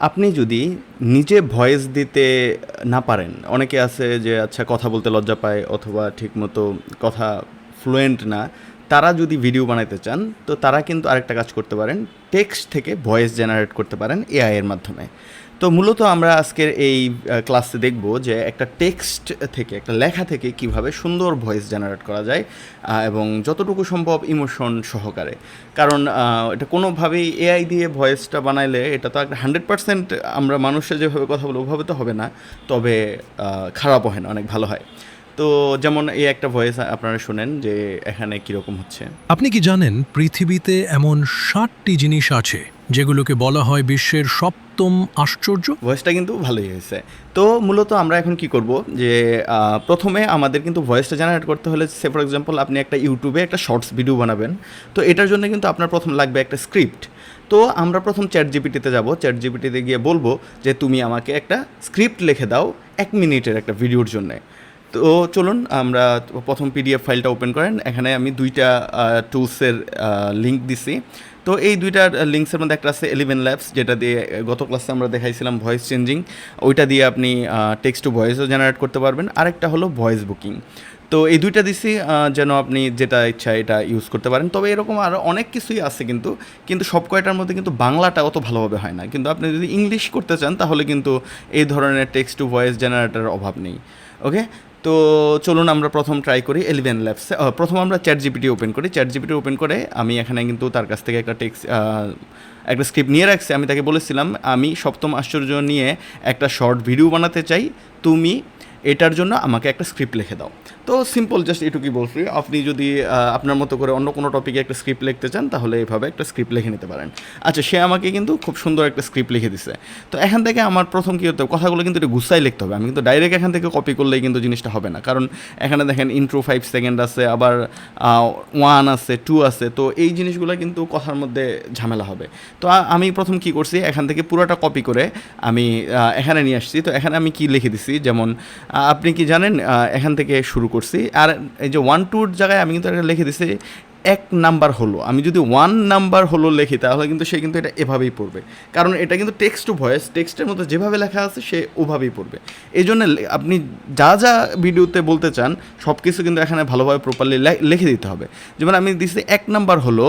আপনি যদি নিজে ভয়েস দিতে না পারেন, অনেকে আছে যে আচ্ছা কথা বলতে লজ্জা পায় অথবা ঠিকমতো কথা ফ্লুয়েন্ট না, তারা যদি ভিডিও বানাইতে চান তো তারা কিন্তু আরেকটা কাজ করতে পারেন, টেক্সট থেকে ভয়েস জেনারেট করতে পারেন এআই এর মাধ্যমে। তো মূলত আমরা আজকের এই ক্লাসে দেখব যে একটা টেক্সট থেকে, একটা লেখা থেকে কিভাবে সুন্দর ভয়েস জেনারেট করা যায় এবং যতটুকু সম্ভব ইমোশন সহকারে। কারণ এটা কোনোভাবেই এআই দিয়ে ভয়েসটা বানাইলে এটা তো একটা 100% আমরা মানুষের যেভাবে কথা বলবো ওভাবে তো হবে না, তবে খারাপও হয় না, অনেক ভালো হয়। তো যেমন এই একটা ভয়েস আপনারা শুনেন যে এখানে কীরকম হচ্ছে। আপনি কি জানেন পৃথিবীতে এমন 60টি জিনিস আছে যেগুলোকে বলা হয় বিশ্বের সপ্তম আশ্চর্য? ভয়েসটা কিন্তু ভালোই হয়েছে। তো মূলত আমরা এখন কি করব যে প্রথমে আমাদের কিন্তু ভয়েসটা জেনারেট করতে হলে, সে ফর এক্সাম্পল আপনি একটা ইউটিউবে একটা শর্টস ভিডিও বানাবেন, তো এটার জন্য কিন্তু আপনার প্রথম লাগবে একটা স্ক্রিপ্ট। তো আমরা প্রথম চ্যাট জিপিটিতে যাব, চ্যাট জিপিটিতে গিয়ে বলবো যে তুমি আমাকে একটা স্ক্রিপ্ট লিখে দাও 1 মিনিটের একটা ভিডিওর জন্যে। তো চলুন আমরা প্রথম পিডিএফ ফাইলটা ওপেন করেন। এখানে আমি দুইটা টুলসের লিঙ্ক দিছি। তো এই দুইটার লিঙ্কসের মধ্যে একটা আছে 11 ল্যাবস, যেটা দিয়ে গত ক্লাসে আমরা দেখাইছিলাম ভয়েস চেঞ্জিং, ওইটা দিয়ে আপনি টেক্সট টু ভয়েসও জেনারেট করতে পারবেন। আরেকটা হলো ভয়েস বুকিং। তো এই দুইটা দিছি যেন আপনি যেটা ইচ্ছা এটা ইউজ করতে পারেন। তবে এরকম আরও অনেক কিছুই আছে, কিন্তু সব কয়টার মধ্যে কিন্তু বাংলাটা অত ভালোভাবে হয় না। কিন্তু আপনি যদি ইংলিশ করতে চান তাহলে কিন্তু এই ধরনের টেক্সট টু ভয়েস জেনারেটরের অভাব নেই। ওকে, তো চলুন আমরা প্রথম ট্রাই করি 11 ল্যাবসে। প্রথম আমরা চ্যাট জিপিটি ওপেন করি। চ্যাট জিপিটি ওপেন করে আমি এখানে কিন্তু তার কাছ থেকে একটা স্ক্রিপ্ট নিয়ে রাখছি। আমি তাকে বলেছিলাম আমি সপ্তম আশ্চর্য নিয়ে একটা শর্ট ভিডিও বানাতে চাই, তুমি এটার জন্য আমাকে একটা স্ক্রিপ্ট লিখে দাও। তো সিম্পল জাস্ট এটুকুই বলছি। আপনি যদি আপনার মতো করে অন্য কোনো টপিকে একটা স্ক্রিপ্ট লিখতে চান তাহলে এইভাবে একটা স্ক্রিপ্ট লিখে নিতে পারেন। আচ্ছা, সে আমাকে কিন্তু খুব সুন্দর একটা স্ক্রিপ্ট লিখে দিছে। তো এখান থেকে আমার প্রথম কী হতে হবে, কথাগুলো কিন্তু একটু গুছাই লিখতে হবে। আমি কিন্তু ডাইরেক্ট এখান থেকে কপি করলেই কিন্তু জিনিসটা হবে না, কারণ এখানে দেখেন ইন্ট্রো 5 সেকেন্ড আছে, আবার 1 আছে, 2 আছে। তো এই জিনিসগুলো কিন্তু কথার মধ্যে ঝামেলা হবে। তো আমি প্রথম কি করছি, এখান থেকে পুরোটা কপি করে আমি এখানে নিয়ে আসছি। তো এখানে আমি কি লিখে দিছি, যেমন আপনি কি জানেন, এখান থেকে শুরু করছি। আর এই যে 1-2 জায়গায় আমি কিন্তু এটা লিখে দিছি 1 নাম্বার হলো। আমি যদি 1 নাম্বার হলো লিখি তাহলে কিন্তু সে কিন্তু এটা এভাবেই পড়বে, কারণ এটা কিন্তু টেক্সট টু ভয়েস, টেক্সটের মধ্যে যেভাবে লেখা আছে সে ওভাবেই পড়বে। এই জন্য আপনি যা যা ভিডিওতে বলতে চান সব কিছু কিন্তু এখানে ভালোভাবে প্রপারলি লিখে দিতে হবে। যেমন আমি দিচ্ছি 1 নাম্বার হলো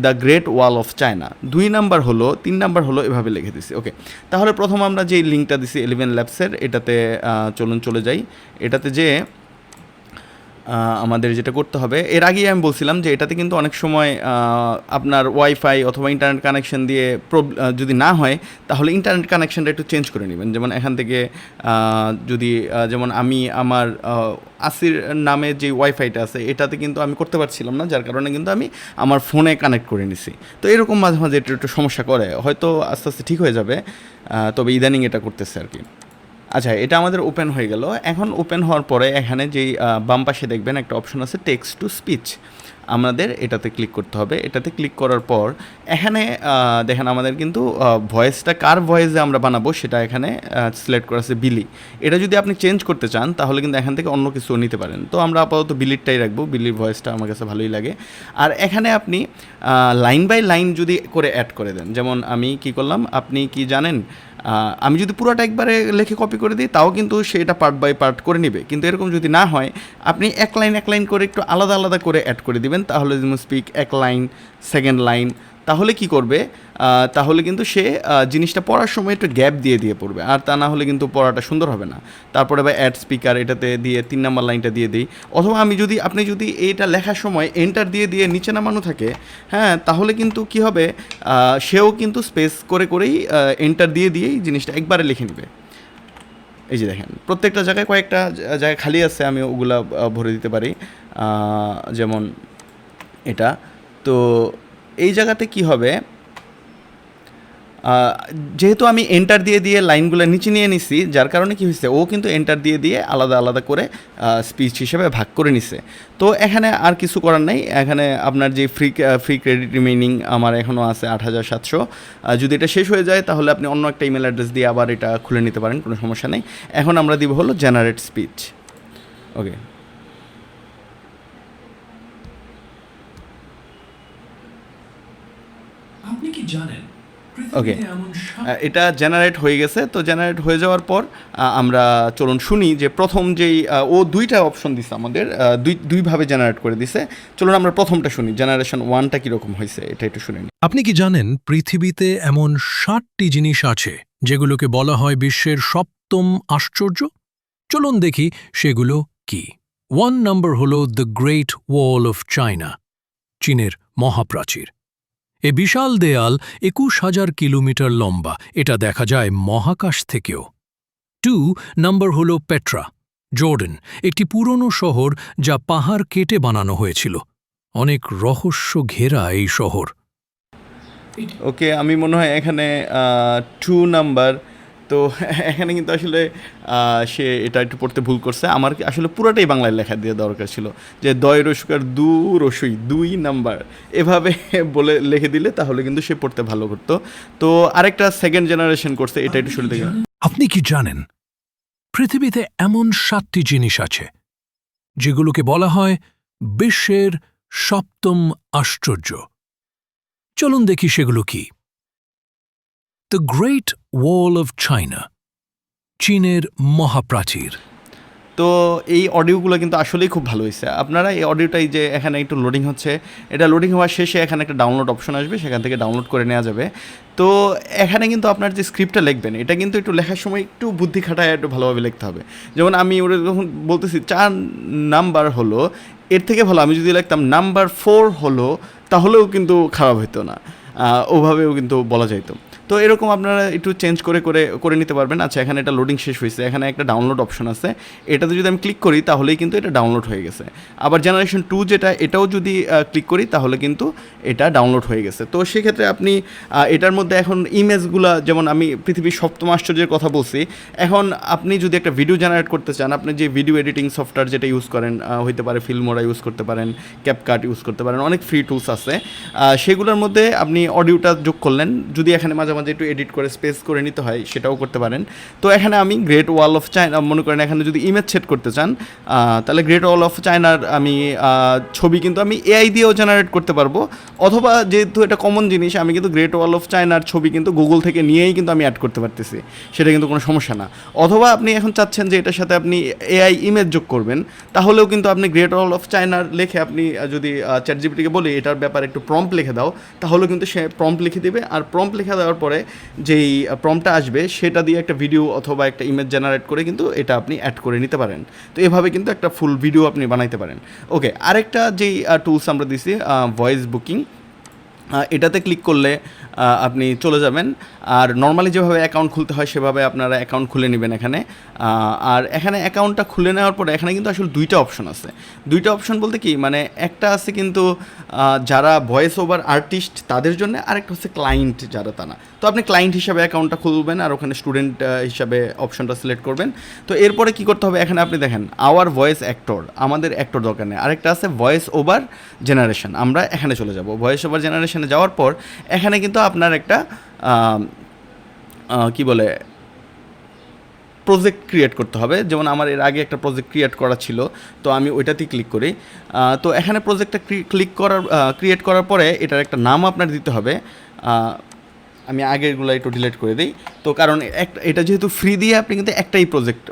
the great wall of China, 2 number হলো, 3 নাম্বার হলো, এভাবে লিখে দিছি। ওকে, তাহলে প্রথম আমরা যেই লিঙ্কটা দিছি 11 ল্যাবসের, এটাতে চলুন চলে যাই। এটাতে যে আমাদের যেটা করতে হবে, এর আগেই আমি বলছিলাম যে এটাতে কিন্তু অনেক সময় আপনার ওয়াইফাই অথবা ইন্টারনেট কানেকশন দিয়ে যদি না হয় তাহলে ইন্টারনেট কানেকশনটা একটু চেঞ্জ করে নেবেন। যেমন এখান থেকে যদি যেমন আমি আমার আসির নামে যে ওয়াইফাইটা আছে এটাতে কিন্তু আমি করতে পারছিলাম না, যার কারণে কিন্তু আমি আমার ফোনে কানেক্ট করে নিছি। তো এরকম মাঝে মাঝে একটু একটু সমস্যা করে, হয়তো আস্তে আস্তে ঠিক হয়ে যাবে, তবে ইদানিং এটা করতেছে আর কি। আচ্ছা, এটা আমাদের ওপেন হয়ে গেল। এখন ওপেন হওয়ার পরে এখানে যেই বাম পাশে দেখবেন একটা অপশন আছে টেক্সট টু স্পিচ, আমাদের এটাতে ক্লিক করতে হবে। এটাতে ক্লিক করার পর এখানে দেখেন আমাদের কিন্তু ভয়েসটা কার ভয়েসে আমরা বানাবো সেটা এখানে সিলেক্ট করা আছে বিলি। এটা যদি আপনি চেঞ্জ করতে চান তাহলে কিন্তু এখান থেকে অন্য কিছু নিতে পারেন। তো আমরা আপাতত বিলিরটাই রাখবো, বিলির ভয়েসটা আমার কাছে ভালোই লাগে। আর এখানে আপনি লাইন বাই লাইন যদি করে অ্যাড করে দেন, যেমন আমি কি করলাম, আপনি কি জানেন, আমি যদি পুরোটা একবারে লিখে কপি করে দিই তাও কিন্তু সেটা পার্ট বাই পার্ট করে নেবে। কিন্তু এরকম যদি না হয়, আপনি এক লাইন করে একটু আলাদা আলাদা করে অ্যাড করে দিবেন। তাহলে যেমন স্পিক 1 লাইন, সেকেন্ড লাইন, তাহলে কি করবে, তাহলে কিন্তু সে জিনিসটা পড়ার সময় একটু গ্যাপ দিয়ে দিয়ে পড়বে, আর তা না হলে কিন্তু পড়াটা সুন্দর হবে না। তারপরে আবার অ্যাড স্পিকার এটাতে দিয়ে 3 নাম্বার লাইনটা দিয়ে দিই, অথবা আপনি যদি এইটা লেখার সময় এন্টার দিয়ে দিয়ে নিচে নামানো থাকে, হ্যাঁ, তাহলে কিন্তু কি হবে, সেও কিন্তু স্পেস করে করেই এন্টার দিয়ে দিয়েই জিনিসটা একবারে লিখে নেবে। এই যে দেখেন প্রত্যেকটা জায়গায় কয়েকটা জায়গায় খালি আছে, আমি ওগুলা ভরে দিতে পারি, যেমন এটা। তো এই জায়গাতে কি হবে, যেহেতু আমি এন্টার দিয়ে দিয়ে লাইনগুলো নিচে নিয়ে নিছি, যার কারণে কি হয়েছে, ও কিন্তু এন্টার দিয়ে দিয়ে আলাদা আলাদা করে স্পিচ হিসেবে ভাগ করে নিছে। তো এখানে আর কিছু করার নাই। এখানে আপনার যে ফ্রি ক্রেডিট রিমেইনিং আমার এখনও আছে 8700। যদি এটা শেষ হয়ে যায় তাহলে আপনি অন্য একটা ইমেল অ্যাড্রেস দিয়ে আবার এটা খুলে নিতে পারেন, কোনো সমস্যা নেই। এখন আমরা দিব হলো জেনারেট স্পিচ। ওকে, আপনি কি জানেন ওকে, এটা জেনারেট হয়ে গেছে। তো জেনারেট হয়ে যাওয়ার পর আমরা চলুন শুনি যে প্রথম যেই ও দুইটা অপশন দিছে আমাদের, দুইভাবে জেনারেট করে দিছে। চলুন আমরা প্রথমটা শুনি, জেনারেশন ওয়ানটা কীরকম হয়েছে এটা একটু শুনে নিই। আপনি কি জানেন পৃথিবীতে এমন 60টি জিনিস আছে যেগুলোকে বলা হয় বিশ্বের সপ্তম আশ্চর্য? চলুন দেখি সেগুলো কি। 1 নম্বর হল the great wall of China, চীনের মহাপ্রাচীর। এ বিশাল দেয়াল 21,000 কিলোমিটার লম্বা, এটা দেখা যায় মহাকাশ থেকেও। 2 নম্বর হল পেট্রা, জর্ডান, একটি পুরনো শহর যা পাহাড় কেটে বানানো হয়েছিল। অনেক রহস্য ঘেরা এই শহর। ওকে, আমি মনে হয় এখানে 2 নাম্বার। তো এখানে কিন্তু আসলে সে এটা একটু পড়তে ভুল করছে। আমার আসলে পুরোটাই বাংলায় লেখা দিয়ে দরকার ছিল, যে দয় রসুকার দু রসুই 2 নাম্বার এভাবে বলে লিখে দিলে তাহলে কিন্তু সে পড়তে ভালো করতো। তো আরেকটা সেকেন্ড জেনারেশন করছে, এটা একটু শুনে দেখেন। আপনি কি জানেন পৃথিবীতে এমন 7টি জিনিস আছে যেগুলোকে বলা হয় বিশ্বের সপ্তম আশ্চর্য? চলুন দেখি সেগুলো কি। The great wall of China, চীনের মহাপ্রাচীর। তো এই অডিওগুলো কিন্তু আসলেই খুব ভালো হয়েছে। আপনারা এই অডিওটাই যে এখানে একটু লোডিং হচ্ছে, এটা লোডিং হওয়ার শেষে এখানে একটা ডাউনলোড অপশন আসবে, সেখান থেকে ডাউনলোড করে নেওয়া যাবে। তো এখানে কিন্তু আপনার যে স্ক্রিপ্টটা লিখবেন এটা কিন্তু একটু লেখার সময় একটু বুদ্ধি খাটায় একটু ভালোভাবে লিখতে হবে। যেমন আমি ওরা যখন বলতেছি 4 নাম্বার হলো, এর থেকে ভালো আমি যদি লিখতাম নাম্বার 4 হলো, তাহলেও কিন্তু খারাপ হতো না, ওভাবেও কিন্তু বলা যাইতো। তো এরকম আপনারা একটু চেঞ্জ করে করে করে নিতে পারবেন। আচ্ছা, এখানে এটা লোডিং শেষ হয়েছে, এখানে একটা ডাউনলোড অপশন আছে, এটাতে যদি আমি ক্লিক করি তাহলেই কিন্তু এটা ডাউনলোড হয়ে গেছে। আবার জেনারেশন 2 যেটা, এটাও যদি ক্লিক করি তাহলে কিন্তু এটা ডাউনলোড হয়ে গেছে। তো সেক্ষেত্রে আপনি এটার মধ্যে এখন ইমেজগুলা, যেমন আমি পৃথিবীর সপ্তম আশ্চর্যের কথা বলছি, এখন আপনি যদি একটা ভিডিও জেনারেট করতে চান, আপনি যে ভিডিও এডিটিং সফটওয়্যার যেটা ইউজ করেন, হইতে পারে ফিল্মোরা ইউজ করতে পারেন, ক্যাপকাট ইউজ করতে পারেন, অনেক ফ্রি টুলস আছে, সেগুলোর মধ্যে আপনি অডিওটা যোগ করলেন। যদি এখানে মাঝে মাঝে একটু এডিট করে স্পেস করে নিতে হয় সেটাও করতে পারেন। তো এখানে আমি গ্রেট ওয়াল অফ চায়না মনে করেন, এখানে যদি ইমেজ সেট করতে চান তাহলে গ্রেট ওয়াল অফ চায়নার আমি ছবি কিন্তু আমি এআই দিয়েও জেনারেট করতে পারবো, অথবা যেহেতু এটা কমন জিনিস, আমি কিন্তু গ্রেট ওয়াল অফ চায়নার ছবি কিন্তু গুগল থেকে নিয়েই কিন্তু আমি অ্যাড করতে পারতেছি, সেটা কিন্তু কোনো সমস্যা না। অথবা আপনি এখন চাচ্ছেন যে এটার সাথে আপনি এআই ইমেজ যোগ করবেন, তাহলেও কিন্তু আপনি গ্রেট ওয়াল অফ চায়নার লিখে আপনি যদি চ্যাটজিপিটিকে বলি এটার ব্যাপারে একটু প্রম্পট লিখে দাও, তাহলেও কিন্তু সে প্রম্পট লিখে দেবে। আর প্রম্পট লিখে দেওয়ার পরে যেই প্রম্পটটা আসবে সেটা দিয়ে একটা ভিডিও অথবা একটা ইমেজ জেনারেট করে কিন্তু এটা আপনি অ্যাড করে নিতে পারেন। তো এভাবে কিন্তু একটা ফুল ভিডিও আপনি বানাইতে পারেন। ওকে, আরেকটা যেই টুলস আমরা দিছি, ভয়েস বুকিং, এটাতে ক্লিক করলে আপনি চলে যাবেন, আর নর্মালি যেভাবে অ্যাকাউন্ট খুলতে হয় সেভাবে আপনারা অ্যাকাউন্ট খুলে নেবেন এখানে। আর এখানে অ্যাকাউন্টটা খুলে নেওয়ার পরে এখানে কিন্তু আসলে 2টা অপশন আছে। 2টা অপশন বলতে কি, মানে একটা আছে কিন্তু যারা ভয়েস ওভার আর্টিস্ট তাদের জন্য, আরেকটা হচ্ছে ক্লায়েন্ট যারা তা না। তো আপনি ক্লায়েন্ট হিসাবে অ্যাকাউন্টটা খুলবেন আর ওখানে স্টুডেন্ট হিসাবে অপশনটা সিলেক্ট করবেন। তো এরপরে কী করতে হবে, এখানে আপনি দেখেন আওয়ার ভয়েস অ্যাক্টর, আমাদের অ্যাক্টর দরকার নেই। আরেকটা আছে ভয়েস ওভার জেনারেশন, আমরা এখানে চলে যাব। ভয়েস ওভার জেনারেশনে যাওয়ার পর এখানে কিন্তু আপনার একটা কি বলে প্রজেক্ট ক্রিয়েট করতে হবে। যেমন আমার এর আগে একটা প্রজেক্ট ক্রিয়েট করা ছিল, তো আমি ওইটাতেই ক্লিক করি। তো এখানে প্রজেক্টটা ক্রিয়েট করার পরে এটার একটা নাম আপনার দিতে হবে। আমি আগেরগুলো একটু ডিলিট করে দিই। তো কারণ এটা যেহেতু ফ্রি দিয়ে আপনি কিন্তু একটাই প্রজেক্ট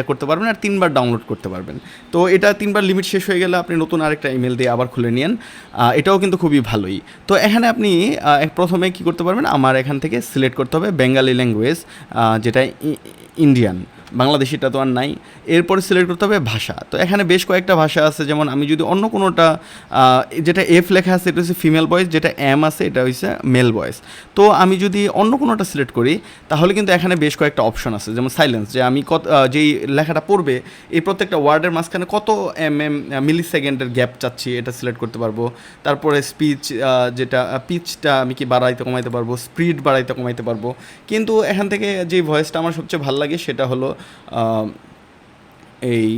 করতে পারবেন আর 3বার ডাউনলোড করতে পারবেন। তো এটা 3বার লিমিট শেষ হয়ে গেলে আপনি নতুন আরেকটা ইমেল দিয়ে আবার খুলে নিন, এটাও কিন্তু খুবই ভালোই। তো এখানে আপনি প্রথমে কী করতে পারবেন, আমার এখান থেকে সিলেক্ট করতে হবে বেঙ্গালি ল্যাঙ্গুয়েজ, যেটা ইন্ডিয়ান, বাংলাদেশিটা তো আর নাই। এরপরে সিলেক্ট করতে হবে ভাষা। তো এখানে বেশ কয়েকটা ভাষা আছে, যেমন আমি যদি অন্য কোনোটা, যেটা এফ লেখা আছে এটা হচ্ছে ফিমেল ভয়েস, যেটা এম আছে এটা হচ্ছে মেল ভয়েস। তো আমি যদি অন্য কোনোটা সিলেক্ট করি তাহলে কিন্তু এখানে বেশ কয়েকটা অপশন আছে, যেমন সাইলেন্স, যে আমি যেই লেখাটা পড়বে এই প্রত্যেকটা ওয়ার্ডের মাঝখানে কত মিলি সেকেন্ডের গ্যাপ চাচ্ছি এটা সিলেক্ট করতে পারবো। তারপরে স্পিচ, যেটা পিচটা আমি কি বাড়াইতে কমাইতে পারবো, স্পিড বাড়াইতে কমাইতে পারবো। কিন্তু এখান থেকে যেই ভয়েসটা আমার সবচেয়ে ভালো লাগে সেটা হলো এই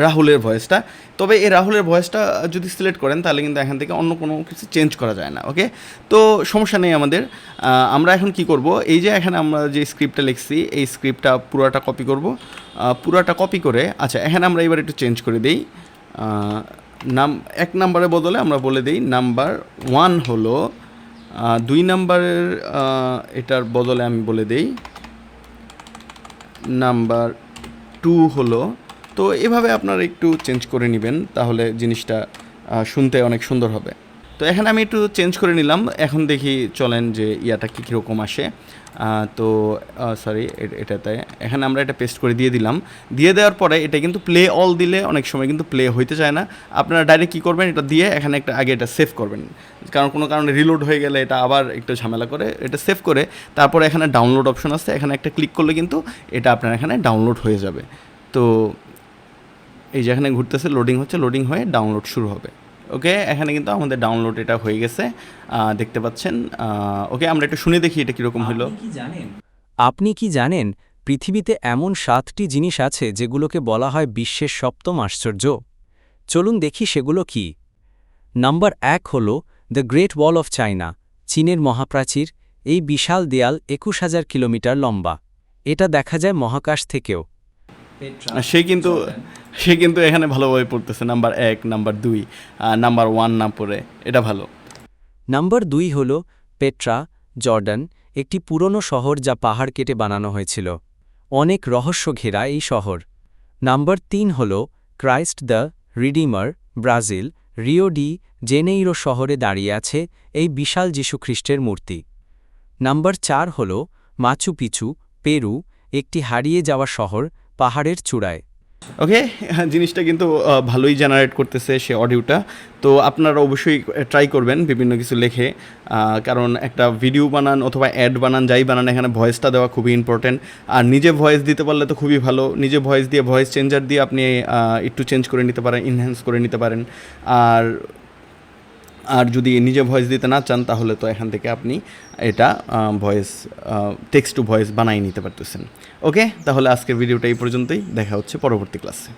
রাহুলের ভয়েসটা। তবে এই রাহুলের ভয়েসটা যদি সিলেক্ট করেন তাহলে কিন্তু এখান থেকে অন্য কোনো কিছু চেঞ্জ করা যায় না। ওকে, তো সমস্যা নেই আমাদের। আমরা এখন কি করব, এই যে এখানে আমরা যে স্ক্রিপ্টটা লিখছি এই স্ক্রিপ্টটা পুরোটা কপি করব। পুরোটা কপি করে, আচ্ছা এখানে আমরা এবার একটু চেঞ্জ করে দিই। 1 নাম্বারের বদলে আমরা বলে দিই নাম্বার 1 হলো 2 নাম্বারের এটার বদলে আমি বলে দেই নাম্বার 2 হলো। তো এভাবে আপনারা একটু চেঞ্জ করে নেবেন, তাহলে জিনিসটা শুনতে অনেক সুন্দর হবে। তো এখানে আমি একটু চেঞ্জ করে নিলাম, এখন দেখি চলেন যে ইয়াটা কীরকম আসে। তো সরি, এটাতে এখানে আমরা এটা পেস্ট করে দিয়ে দিলাম। দিয়ে দেওয়ার পরে এটা কিন্তু প্লে অল দিলে অনেক সময় কিন্তু প্লে হইতে চায় না। আপনারা ডাইরেক্ট কী করবেন, এটা দিয়ে এখানে একটা আগে এটা সেভ করবেন, কারণ কোনো কারণে রিলোড হয়ে গেলে এটা আবার একটু ঝামেলা করে। এটা সেভ করে তারপরে এখানে ডাউনলোড অপশন আছে, এখানে একটা ক্লিক করলে কিন্তু এটা আপনার এখানে ডাউনলোড হয়ে যাবে। তো এই যে এখানে ঘুরতেছে, লোডিং হচ্ছে, লোডিং হয়ে ডাউনলোড শুরু হবে। ওকে, এখানে কিন্তু আমাদের ডাউনলোড এটা হয়ে গেছে, দেখতে পাচ্ছেন। ওকে, আমরা একটু শুনে দেখি এটা কীরকম হলো। আপনি কি জানেন পৃথিবীতে এমন 7টি জিনিস আছে যেগুলোকে বলা হয় বিশ্বের সপ্তম আশ্চর্য? চলুন দেখি সেগুলো কি। নাম্বার 1 হল the great wall of China, চীনের মহাপ্রাচীর। এই বিশাল দেয়াল 21,000 কিলোমিটার লম্বা। এটা দেখা যায় মহাকাশ থেকেও। সে কিন্তু এখানে ভালোভাবে পড়তেছে, নাম্বার 1, নাম্বার 2, নাম্বার 1 না পড়ে, এটা ভালো। নাম্বার 2 হল পেট্রা, জর্ডান, একটি পুরনো শহর যা পাহাড় কেটে বানানো হয়েছিল। অনেক রহস্য ঘেরা এই শহর। নাম্বার 3 হল Christ the redeemer, Brazil, Rio de Janeiro শহরে দাঁড়িয়ে আছে এই বিশাল যীশুখ্রিস্টের মূর্তি। নাম্বার 4 হল মাচু পিচু, পেরু, একটি হারিয়ে যাওয়া শহর পাহাড়ের চূড়ায়। ওকে, জিনিসটা কিন্তু ভালোই জেনারেট করতেছে সে অডিওটা। তো আপনারা অবশ্যই ট্রাই করবেন বিভিন্ন কিছু লেখে, কারণ একটা ভিডিও বানান অথবা অ্যাড বানান, যাই বানান, এখানে ভয়েসটা দেওয়া খুবই ইম্পর্টেন্ট। আর নিজে ভয়েস দিতে পারলে তো খুবই ভালো। নিজে ভয়েস দিয়ে, ভয়েস চেঞ্জার দিয়ে আপনি একটু চেঞ্জ করে নিতে পারেন, ইনহ্যান্স করে নিতে পারেন। আর যদি নিজে ভয়েস দিতে না চান, তাহলে তো এখান থেকে আপনি এটা ভয়েস, টেক্সট টু ভয়েস বানাই নিতে পারতেছেন। ওকে, তাহলে আজকের ভিডিওটা এই পর্যন্তই, দেখা হচ্ছে পরবর্তী ক্লাসে।